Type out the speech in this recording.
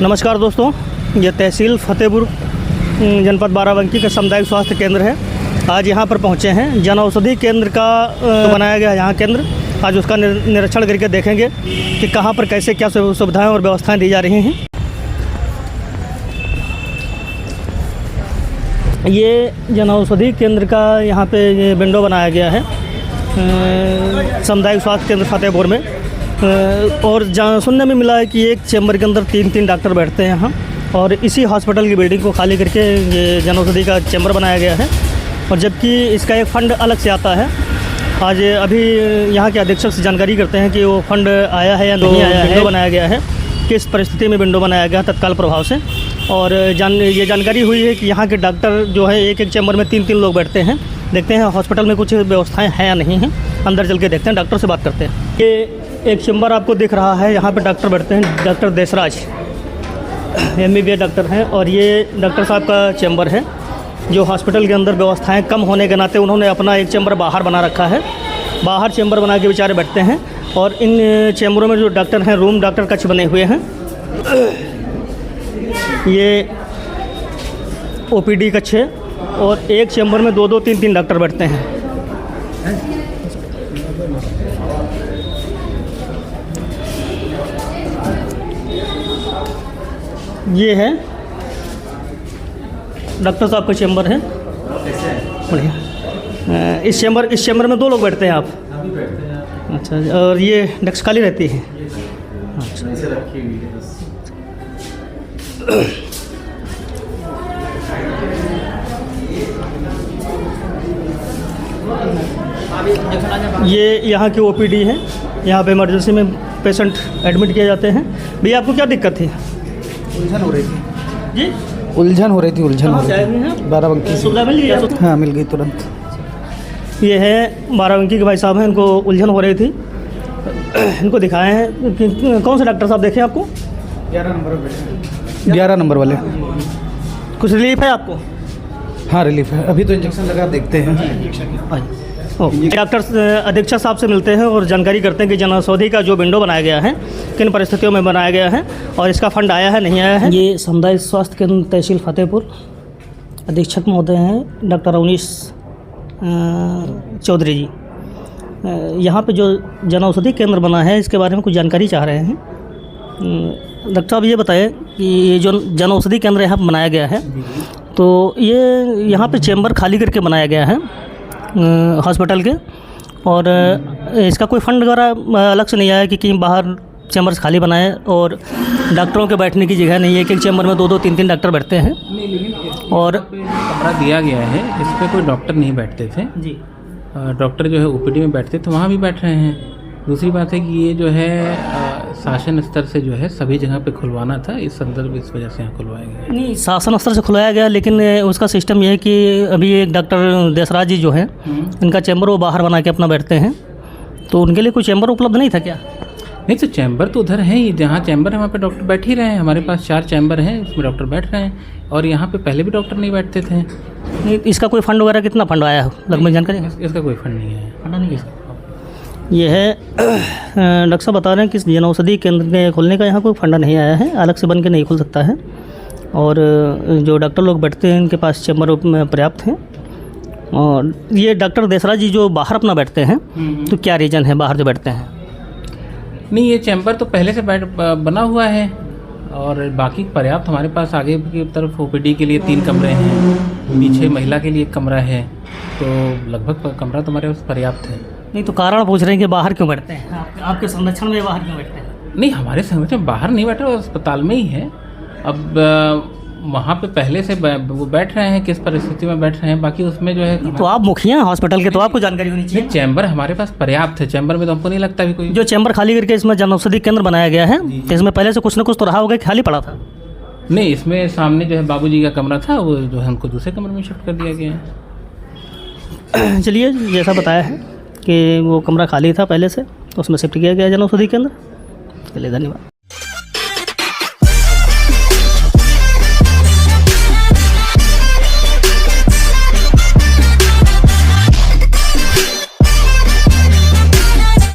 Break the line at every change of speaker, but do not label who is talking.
नमस्कार दोस्तों, ये तहसील फतेहपुर जनपद बाराबंकी का सामुदायिक स्वास्थ्य केंद्र है। आज यहाँ पर पहुँचे हैं। जन औषधि केंद्र का बनाया गया है यहाँ केंद्र। आज उसका निरीक्षण करके देखेंगे कि कहाँ पर कैसे क्या सुविधाएं और व्यवस्थाएं दी जा रही हैं। ये जन औषधि केंद्र का यहाँ पे ये विंडो बनाया गया है सामुदायिक स्वास्थ्य केंद्र फतेहपुर में। और जहाँ सुनने में मिला है कि एक चैम्बर के अंदर 3-3 डॉक्टर बैठते हैं यहाँ, और इसी हॉस्पिटल की बिल्डिंग को खाली करके ये जन औषधि का चैम्बर बनाया गया है। और जबकि इसका एक फ़ंड अलग से आता है। आज अभी यहाँ के अधीक्षक से जानकारी करते हैं कि वो फंड आया है या नहीं आया है। विंडो बनाया गया है, किस परिस्थिति में विंडो बनाया गया तत्काल प्रभाव से। और ये जानकारी हुई है कि यहाँ के डॉक्टर जो है एक चैम्बर में 3-3 लोग बैठते हैं। देखते हैं हॉस्पिटल में कुछ व्यवस्थाएं हैं या नहीं हैं, अंदर चल के देखते हैं, डॉक्टर से बात करते हैं। ये एक चैम्बर आपको दिख रहा है, यहाँ पे डॉक्टर बैठते हैं। डॉक्टर देसराज MBBS डॉक्टर हैं, और ये डॉक्टर साहब का चैम्बर है। जो हॉस्पिटल के अंदर व्यवस्थाएं कम होने के नाते उन्होंने अपना एक चैम्बर बाहर बना रखा है। बाहर चैम्बर बना के बेचारे बैठते हैं। और इन चैम्बरों में जो डॉक्टर हैं रूम डॉक्टर कक्ष बने हुए हैं। ये OPD कक्ष है, और एक चैम्बर में 2-2, 3-3 डॉक्टर बैठते हैं। ये है डॉक्टर साहब का चैम्बर है, बढ़िया। इस चैम्बर में 2 लोग बैठते हैं आप? अच्छा, और ये डेस्क खाली रहती है? अच्छा, ये यहाँ की OPD है। यहाँ पे इमरजेंसी में पेशेंट एडमिट किए जाते हैं। भैया आपको क्या दिक्कत थी?
उलझन हो रही थी
जी,
उलझन हो रही थी बाराबंकी से।
सुविधा मिल गई?
हाँ, मिल गई तुरंत।
ये है बाराबंकी के भाई साहब हैं, इनको उलझन हो रही थी। इनको दिखाए हैं कि कौन से डॉक्टर साहब देखे आपको?
11 नंबर वाले।
कुछ रिलीफ है आपको?
हाँ, रिलीफ है। अभी तो इंजेक्शन लगा देखते हैं।
डॉक्टर अधीक्षक साहब से मिलते हैं और जानकारी करते हैं कि जन औषधि का जो विंडो बनाया गया है किन परिस्थितियों में बनाया गया है, और इसका फंड आया है नहीं आया है। ये सामुदायिक स्वास्थ्य केंद्र तहसील फतेहपुर, अधीक्षक महोदय हैं डॉक्टर अवनीश चौधरी जी। यहाँ पे जो जन औषधि केंद्र बना है इसके बारे में कुछ जानकारी चाह रहे हैं। डॉक्टर साहब ये बताएं कि ये जो जन औषधि केंद्र यहाँ बनाया गया है, तो ये यहाँ पे चैम्बर खाली करके बनाया गया है हॉस्पिटल के, और इसका कोई फंड वगैरह अलग से नहीं आया कि कहीं बाहर चैम्बर्स खाली बनाए, और डॉक्टरों के बैठने की जगह नहीं है। एक चैम्बर में 2-2, 3-3 डॉक्टर बैठते हैं। और
कमरा दिया गया है, इस पर कोई डॉक्टर नहीं बैठते थे जी। डॉक्टर जो है OPD में बैठते थे, वहाँ भी बैठ रहे हैं। दूसरी बात है कि ये जो है शासन स्तर से जो है सभी जगह पे खुलवाना था, इस संदर्भ इस वजह से यहाँ खुलवाया गया।
नहीं, शासन स्तर से खुलवाया गया, लेकिन उसका सिस्टम ये है कि अभी एक डॉक्टर देसराज जी जो हैं, इनका चैम्बर वो बाहर बना के अपना बैठते हैं, तो उनके लिए कोई चैम्बर उपलब्ध नहीं था क्या?
नहीं, तो चैम्बर तो उधर है ही, जहाँ चैम्बर है वहाँ पे डॉक्टर बैठ ही रहे हैं। हमारे पास 4 चैम्बर हैं, उसमें डॉक्टर बैठ रहे हैं, और यहाँ पे पहले भी डॉक्टर नहीं बैठते थे।
नहीं, इसका कोई फंड वगैरह कितना फंड आया हो लगभग जानकारी?
इसका कोई फंड नहीं है।
फंड नहीं है। ये है डॉक्टर साहब बता रहे हैं कि जन औषधि केंद्र के खुलने का यहाँ कोई फंड नहीं आया है, अलग से बन के नहीं खुल सकता है। और जो डॉक्टर लोग बैठते हैं इनके पास चैम्बर पर्याप्त हैं। और ये डॉक्टर देसराज जी जो बाहर अपना बैठते हैं, तो क्या रीज़न है बाहर जो बैठते हैं?
नहीं, ये चैम्बर तो पहले से बना हुआ है, और बाकी पर्याप्त हमारे पास आगे की तरफ OPD के लिए 3 कमरे हैं, पीछे महिला के लिए 1 कमरा है, तो लगभग कमरा तो हमारे पास पर्याप्त है।
नहीं, तो कारण पूछ रहे हैं कि बाहर क्यों बैठते हैं? आपके संरक्षण में बाहर क्यों बैठते हैं?
नहीं, हमारे संरक्षण में बाहर नहीं बैठे, अस्पताल में ही है। अब वहाँ पे पहले से वो बैठ रहे हैं, किस परिस्थिति में बैठ रहे हैं, बाकी उसमें जो है।
तो आप मुखिया हैं हॉस्पिटल के, तो आपको जानकारी होनी चाहिए।
चैम्बर हमारे पास पर्याप्त है, चैम्बर में तो हमको नहीं लगता भी कोई।
जो चैम्बर खाली करके इसमें जन औषधि केंद्र बनाया गया है, तो इसमें पहले से कुछ ना कुछ तो रहा होगा कि खाली पड़ा था?
नहीं, इसमें सामने जो है बाबूजी का कमरा था, वो जो है हमको दूसरे कमरे में शिफ्ट कर दिया गया है।
चलिए, जैसा बताया है कि वो कमरा खाली था पहले से, तो उसमें शिफ्ट किया गया जन औषधि केंद्र। चलिए, धन्यवाद।